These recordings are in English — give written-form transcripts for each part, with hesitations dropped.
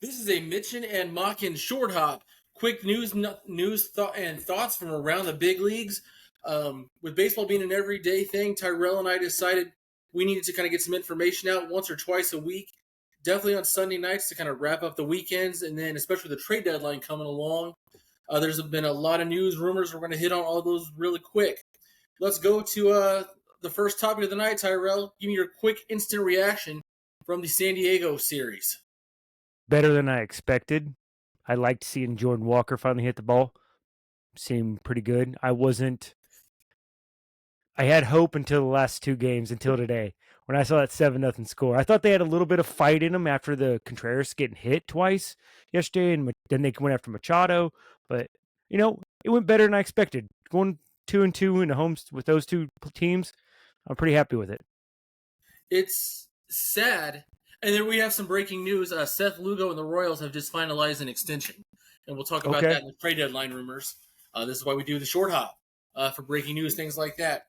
This is a Mitch'n and Mauck'n short hop. Quick and thoughts from around the big leagues. With baseball being an everyday thing, Tyrell and I decided we needed to kind of get some information out once or twice a week. Definitely on Sunday nights to kind of wrap up the weekends, and then especially the trade deadline coming along. There's been a lot of news, rumors. We're going to hit on all those really quick. Let's go to the first topic of the night, Tyrell. Give me your quick, instant reaction from the San Diego series. Better than I expected. I liked seeing Jordan Walker finally hit the ball. Seemed pretty good. I had hope until the last two games, until today, when I saw that 7-0 score. I thought they had a little bit of fight in them after the Contreras getting hit twice yesterday, and then they went after Machado. But, it went better than I expected. Going 2-2 in the homes with those two teams, I'm pretty happy with it. It's sad. And then we have some breaking news. Seth Lugo and the Royals have just finalized an extension. And we'll talk about that in the trade deadline rumors. This is why we do the short hop for breaking news, things like that.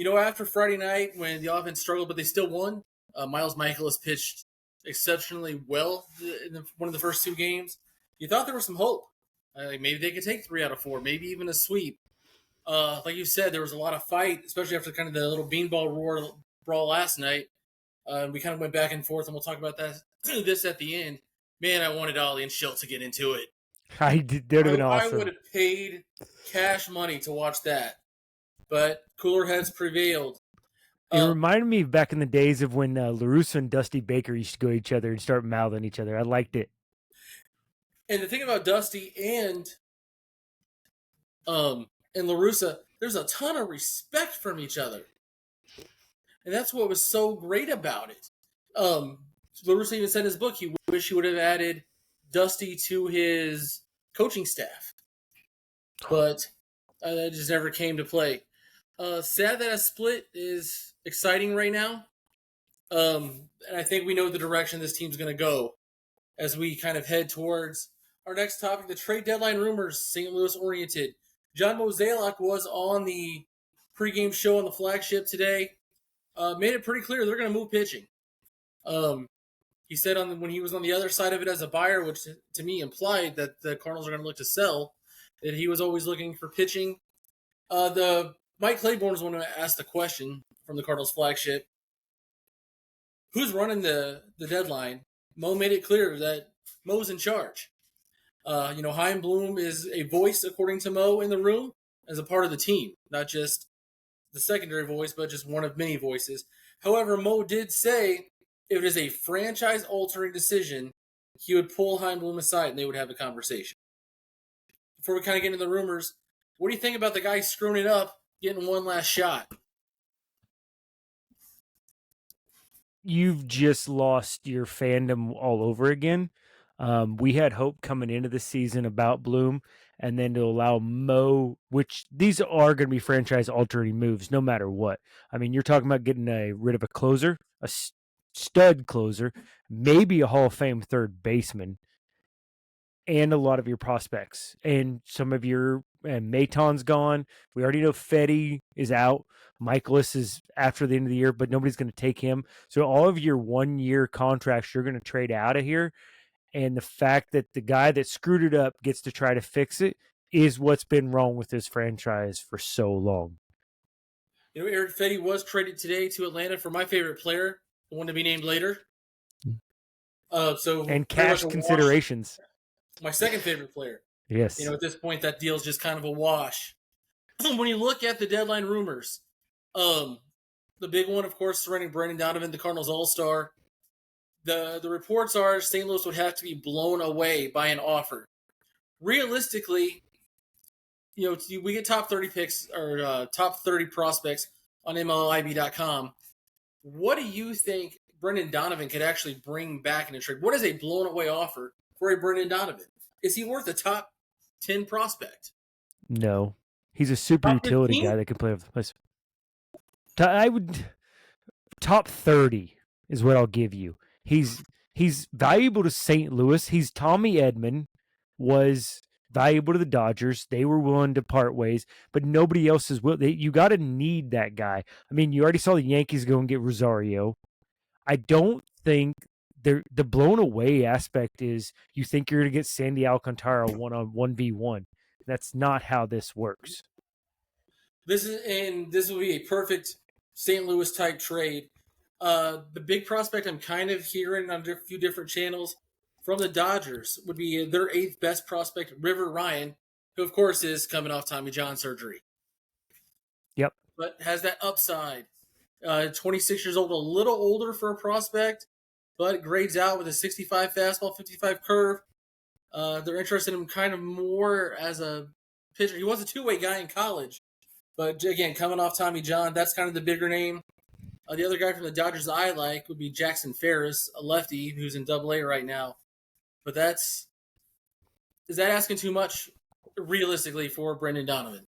After Friday night when the offense struggled, but they still won, Miles Michaelis pitched exceptionally well in one of the first two games. You thought there was some hope. Maybe they could take 3 out of 4, maybe even a sweep. Like you said, there was a lot of fight, especially after kind of the little beanball brawl last night. We kind of went back and forth, and we'll talk about this at the end. Man, I wanted Ollie and Schilt to get into it. That would have been awesome. I would have paid cash money to watch that, but cooler heads prevailed. It reminded me of back in the days of when LaRusso and Dusty Baker used to go at each other and start mouthing each other. I liked it. And the thing about Dusty and LaRusso, there's a ton of respect from each other. And that's what was so great about it. LaRusso even said in his book he wished he would have added Dusty to his coaching staff. But that just never came to play. Sad that a split is exciting right now. And I think we know the direction this team's going to go as we kind of head towards our next topic, the trade deadline rumors, St. Louis oriented. John Mozeliak was on the pregame show on the flagship today. Made it pretty clear they're going to move pitching. He said when he was on the other side of it as a buyer, which to me implied that the Cardinals are going to look to sell, that he was always looking for pitching. The Mike Claiborne is one who asked the question from the Cardinals flagship. Who's running the deadline? Mo made it clear that Mo's in charge. Chaim Bloom is a voice, according to Mo, in the room as a part of the team, not just the secondary voice, but just one of many voices. However, Mo did say if it is a franchise-altering decision, he would pull Chaim Bloom aside and they would have a conversation. Before we kind of get into the rumors, what do you think about the guy screwing it up, getting one last shot? You've just lost your fandom all over again. We had hope coming into the season about Bloom, and then to allow Mo, which these are going to be franchise-altering moves no matter what. I mean, you're talking about getting rid of a closer, a stud closer, maybe a Hall of Fame third baseman, and a lot of your prospects. And some of your Maton's gone. We already know Fetty is out. Michaelis is after the end of the year, but nobody's going to take him. So all of your 1-year contracts you're going to trade out of here. And the fact that the guy that screwed it up gets to try to fix it is what's been wrong with this franchise for so long. Eric Fetty was traded today to Atlanta for my favorite player, the one to be named later. And cash considerations. My second favorite player. Yes. At this point, that deal's just kind of a wash. When you look at the deadline rumors, the big one, of course, surrounding Brendan Donovan, the Cardinals All-Star. The reports are St. Louis would have to be blown away by an offer. Realistically, we get top 30 picks or top 30 prospects on MLIB.com. What do you think Brendan Donovan could actually bring back in a trade? What is a blown away offer for a Brendan Donovan? Is he worth a top 10 prospect? No. He's a super utility guy that can play with the place. I would top 30 is what I'll give you. He's valuable to St. Louis. He's Tommy Edman was valuable to the Dodgers. They were willing to part ways, but nobody else is willing. You got to need that guy. I mean, you already saw the Yankees go and get Rosario. I don't think the blown away aspect is you think you're going to get Sandy Alcantara 1-on-1v1. That's not how this works. This will be a perfect St. Louis type trade. The big prospect I'm kind of hearing on a few different channels from the Dodgers would be their eighth best prospect, River Ryan, who of course is coming off Tommy John surgery. Yep. But has that upside. 26 years old, a little older for a prospect, but grades out with a 65 fastball, 55 curve. They're interested in him kind of more as a pitcher. He was a two-way guy in college, but again, coming off Tommy John, that's kind of the bigger name. The other guy from the Dodgers I like would be Jackson Ferris, a lefty who's in Double-A right now. But is that asking too much realistically for Brendan Donovan?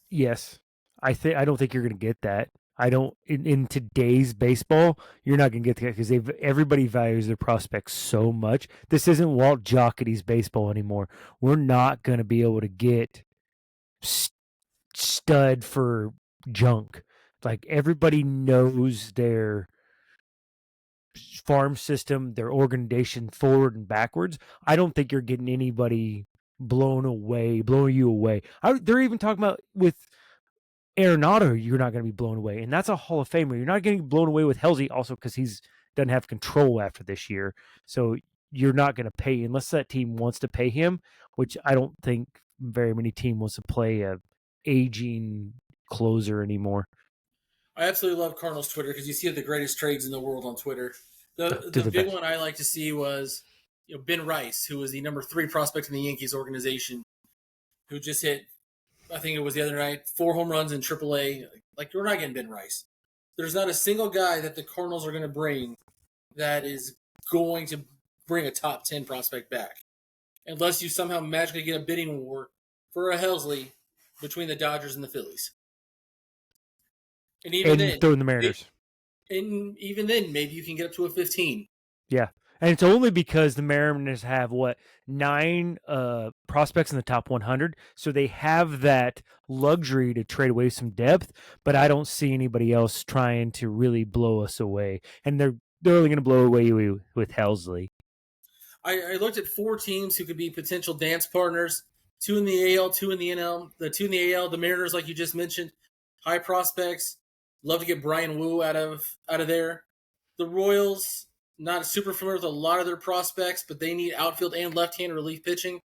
Yes. I don't think you're going to get that. I don't in today's baseball, you're not going to get that because everybody values their prospects so much. This isn't Walt Jocketty's baseball anymore. We're not going to be able to get stud for junk. Like everybody knows their farm system, their organization forward and backwards. I don't think you're getting anybody blowing you away. They're even talking about with Arenado, you're not going to be blown away. And that's a Hall of Famer. You're not getting blown away with Halsey also because he's doesn't have control after this year. So you're not going to pay unless that team wants to pay him, which I don't think very many team wants to play a aging closer anymore. I absolutely love Cardinals Twitter because you see the greatest trades in the world on Twitter. The big best. one I like to see was Ben Rice, who was the number 3 prospect in the Yankees organization, who just hit, I think it was the other night, 4 home runs in AAA. Like, we're not getting Ben Rice. There's not a single guy that the Cardinals are going to bring that is going to bring a top 10 prospect back, unless you somehow magically get a bidding war for a Helsley between the Dodgers and the Phillies. And even then, throwing the Mariners. And even then, maybe you can get up to a 15. Yeah. And it's only because the Mariners have, 9 prospects in the top 100. So they have that luxury to trade away some depth, but I don't see anybody else trying to really blow us away. And they're only going to blow away with Helsley. I looked at 4 teams who could be potential dance partners. 2 in the AL, 2 in the NL. The 2 in the AL, the Mariners, like you just mentioned, high prospects. Love to get Brian Wu out of there. The Royals, not super familiar with a lot of their prospects, but they need outfield and left-hand relief pitching.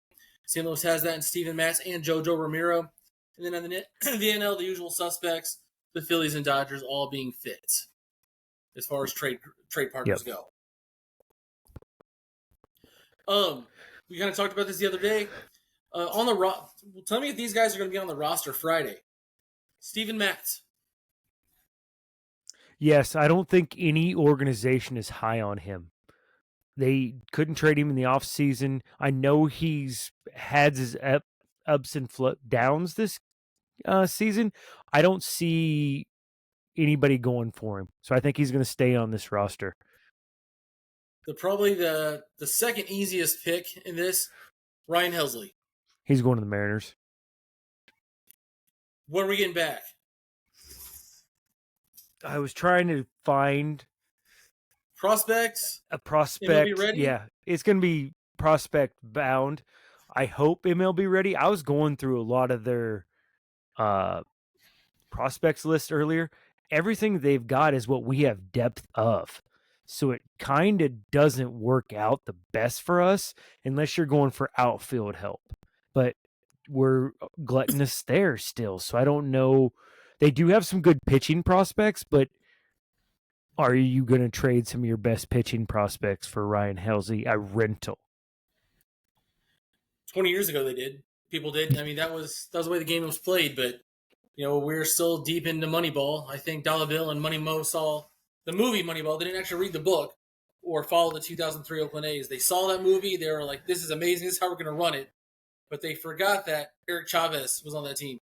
St. Louis has that in Steven Matz and JoJo Ramiro. And then on the NL, the usual suspects, the Phillies and Dodgers, all being fit as far as trade partners go. We kind of talked about this the other day. Tell me if these guys are going to be on the roster Friday. Steven Matz. Yes, I don't think any organization is high on him. They couldn't trade him in the offseason. I know he's had his ups and downs this season. I don't see anybody going for him. So I think he's going to stay on this roster. Probably the second easiest pick in this, Ryan Helsley. He's going to the Mariners. When are we getting back? I was trying to find prospects. A prospect. MLB ready? Yeah, it's going to be prospect bound. I hope MLB ready. I was going through a lot of their prospects list earlier. Everything they've got is what we have depth of. So it kind of doesn't work out the best for us unless you're going for outfield help. But we're gluttonous there still. So I don't know. They do have some good pitching prospects, but are you going to trade some of your best pitching prospects for Ryan Helsley, a rental? 20 years ago they did. People did. I mean, that was the way the game was played, but we're still deep into Moneyball. I think Dollar Bill and Money Mo saw the movie Moneyball. They didn't actually read the book or follow the 2003 Oakland A's. They saw that movie. They were like, this is amazing. This is how we're going to run it. But they forgot that Eric Chavez was on that team.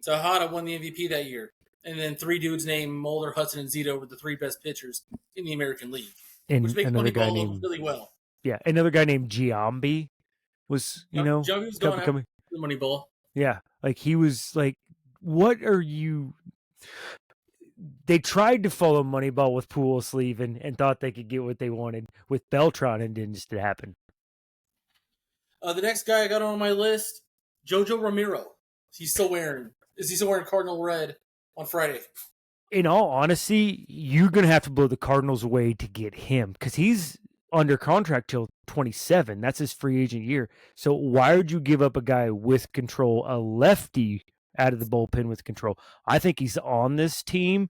Tejada won the MVP that year. And then 3 dudes named Mulder, Hudson, and Zito were the 3 best pitchers in the American League. And which makes Moneyball look really well. Yeah, another guy named Giambi was, Giambi was going after the Moneyball. Yeah, like he was like, what are you... they tried to follow Moneyball with Pujols leaving and thought they could get what they wanted with Beltran, and didn't just happen. The next guy I got on my list, Jojo Ramiro. Is he still wearing Cardinal red on Friday? In all honesty, you're going to have to blow the Cardinals away to get him because he's under contract till 27. That's his free agent year. So why would you give up a guy with control, a lefty out of the bullpen with control? I think he's on this team,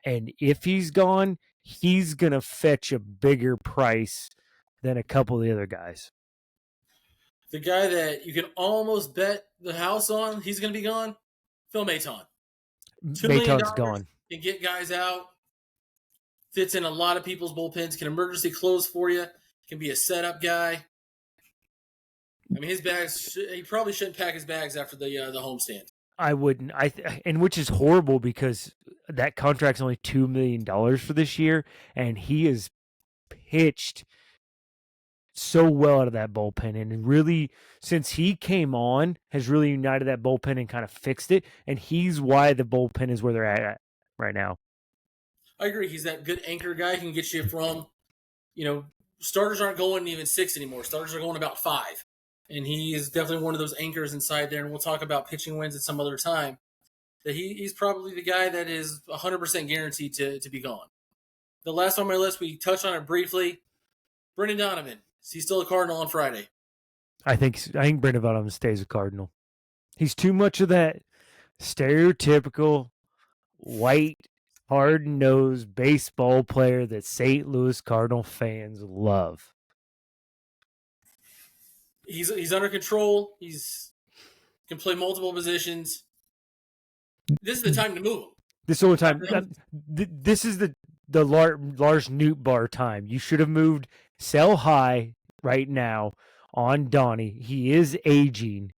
and if he's gone, he's going to fetch a bigger price than a couple of the other guys. The guy that you can almost bet the house on, he's going to be gone, Phil Maton. $2 million gone. Can get guys out. Fits in a lot of people's bullpens. Can emergency close for you. Can be a setup guy. I mean, his bags. He probably shouldn't pack his bags after the homestand. I wouldn't. And which is horrible because that contract's only $2 million for this year, and he is pitched so well out of that bullpen, and really, since he came on, has really united that bullpen and kind of fixed it. And he's why the bullpen is where they're at right now. I agree. He's that good anchor guy. He can get you from, starters aren't going even 6 anymore. Starters are going about 5. And he is definitely one of those anchors inside there. And we'll talk about pitching wins at some other time. That he's probably the guy that is 100% guaranteed to be gone. The last on my list, we touched on it briefly. Brendan Donovan. Is he still a Cardinal on Friday? I think Brendan Donovan stays a Cardinal. He's too much of that stereotypical white, hard-nosed baseball player that St. Louis Cardinal fans love. He's under control. He's can play multiple positions. This is the time to move him. This whole time. This is the Lars Nootbaar time. You should have moved sell high right now on Donnie. He is aging.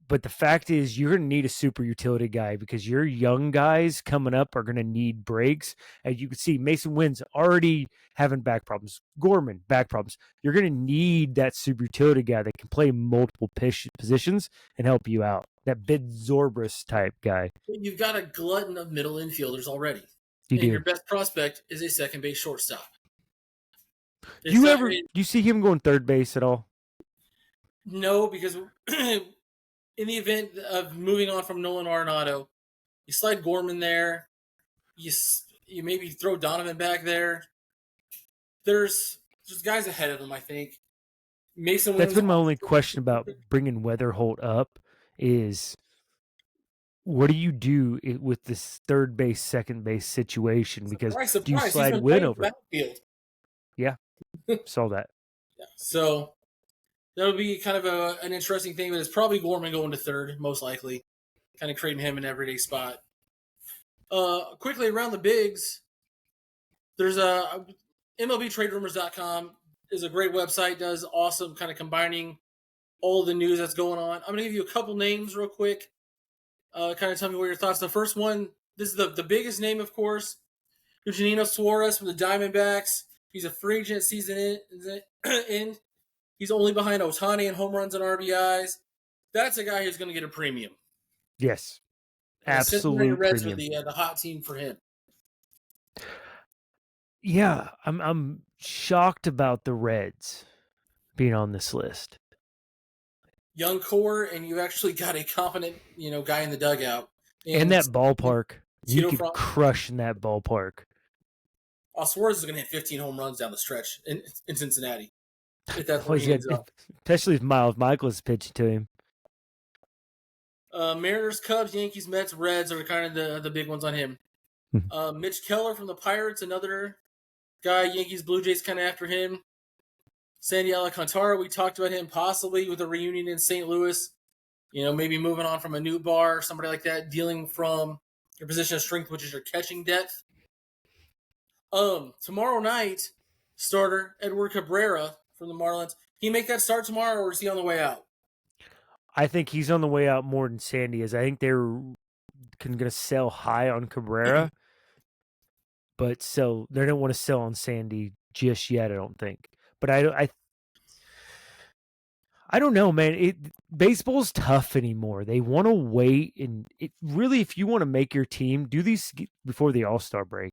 But the fact is, you're going to need a super utility guy because your young guys coming up are going to need breaks. As you can see, Mason Wynn's already having back problems. Gorman, back problems. You're going to need that super utility guy that can play multiple positions and help you out. That Bid Zorbris type guy. You've got a glutton of middle infielders already. You do. Your best prospect is a second base shortstop. Do you see him going third base at all? No, because in the event of moving on from Nolan Arenado, you slide Gorman there. You maybe throw Donovan back there. There's guys ahead of him, I think. Mason Wynn's. That's been my only question about bringing Weatherholt up is what do you do with this third base, second base situation? Because surprise, do you slide Wynn over? Yeah, saw that. Yeah. So that'll be kind of an interesting thing, but it's probably Gorman going to third, most likely, kind of creating him an everyday spot. Quickly around the bigs, there's MLBTradeRumors.com is a great website, does awesome kind of combining all the news that's going on. I'm going to give you a couple names real quick. Kind of tell me what your thoughts. The first one, this is the biggest name, of course, Eugenio Suarez from the Diamondbacks. He's a free agent season end. He's only behind Ohtani in home runs and RBIs. That's a guy who's going to get a premium. Yes, absolute Reds premium. are the hot team for him. Yeah, I'm shocked about the Reds being on this list. Young core, and you actually got a competent, guy in the dugout. And that ballpark, you could crush in that ballpark. Suarez is going to hit 15 home runs down the stretch in Cincinnati. If that's especially if Miles Michael is pitching to him. Mariners, Cubs, Yankees, Mets, Reds are kind of the big ones on him. Mitch Keller from the Pirates, another guy. Yankees, Blue Jays kind of after him. Sandy Alcantara, we talked about him possibly with a reunion in St. Louis. Maybe moving on from a Nootbaar or somebody like that, dealing from your position of strength, which is your catching depth. Tomorrow night, starter Edward Cabrera from the Marlins. He make that start tomorrow, or is he on the way out? I think he's on the way out more than Sandy is. I think they're going to sell high on Cabrera, but they don't want to sell on Sandy just yet. I don't think. But I don't know, man. Baseball's tough anymore. They want to wait, and really, if you want to make your team, do these before the All-Star break.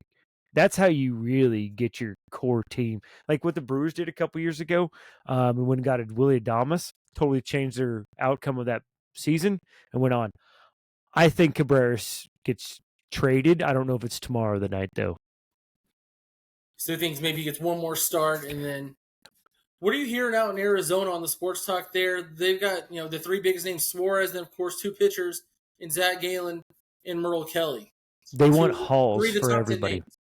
That's how you really get your core team. Like what the Brewers did a couple years ago, and when got a Willie Adames, totally changed their outcome of that season and went on. I think Cabrera's gets traded. I don't know if it's tomorrow or the night though. So he thinks maybe he gets one more start, and then what are you hearing out in Arizona on the sports talk there? They've got the three biggest names: Suarez, then of course two pitchers in Zach Gallen and Merle Kelly. They want Three hauls of the for top 10 everybody. names.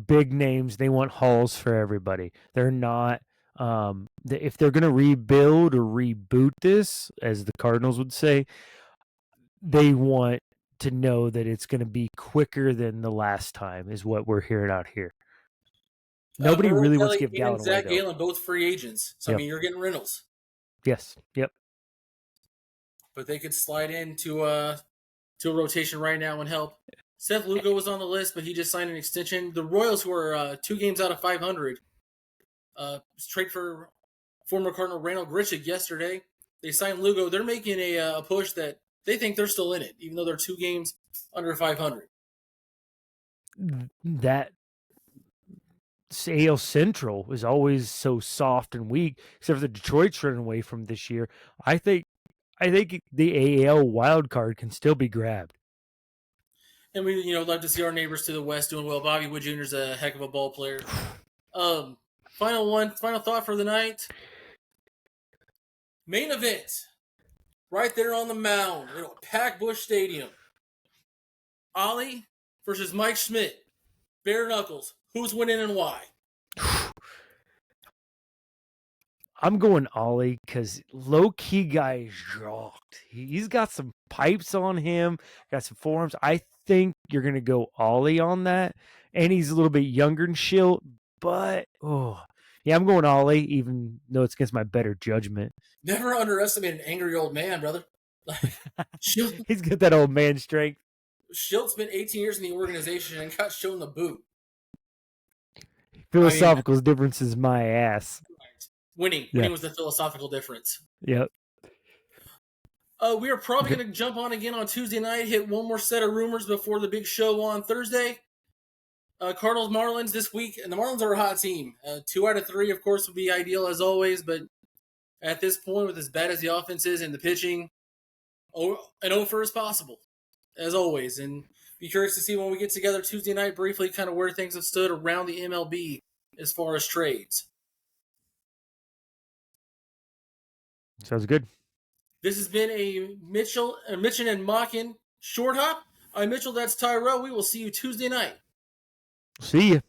Big names. They want hauls for everybody. They're not. If they're going to rebuild or reboot this, as the Cardinals would say, they want to know that it's going to be quicker than the last time. Is what we're hearing out here. Nobody Merle really wants to Kelly give and Gallen away, Zach though. Gallen, both free agents. So I Yep. mean, you're getting Reynolds, Yes. Yep. but they could slide into a rotation right now and help. Seth Lugo was on the list, but he just signed an extension. The Royals, who are 2 games out of 500, trade for former Cardinal Randall Grichuk yesterday. They signed Lugo. They're making a push that they think they're still in it, even though they're 2 games under 500. That AL Central is always so soft and weak, except for the Detroit's running away from this year. I think the AL wild card can still be grabbed. And we, love to see our neighbors to the west doing well. Bobby Wood Jr. is a heck of a ball player. Final thought for the night. Main event, right there on the mound, packed Busch Stadium. Ollie versus Mike Schmidt. Bare knuckles. Who's winning and why? I'm going Ollie because low key guy is jocked. He's got some pipes on him, got some forearms. I think you're gonna go Ollie on that, and he's a little bit younger than Schilt. But yeah, I'm going Ollie, even though it's against my better judgment. Never underestimate an angry old man, brother. He's got that old man strength. Schilt spent 18 years in the organization and got shown the boot. Philosophical differences, my ass. Winning was the philosophical difference. Yep. We are probably going to jump on again on Tuesday night, hit one more set of rumors before the big show on Thursday. Cardinals, Marlins this week, and the Marlins are a hot team. 2 out of 3, of course, would be ideal as always, but at this point, with as bad as the offense is and the pitching, an over is possible, as always. And be curious to see when we get together Tuesday night briefly kind of where things have stood around the MLB as far as trades. Sounds good. This has been a Mitch'n and Mauck'n short hop. I'm Mitchell, that's Tyrell. We will see you Tuesday night. See you.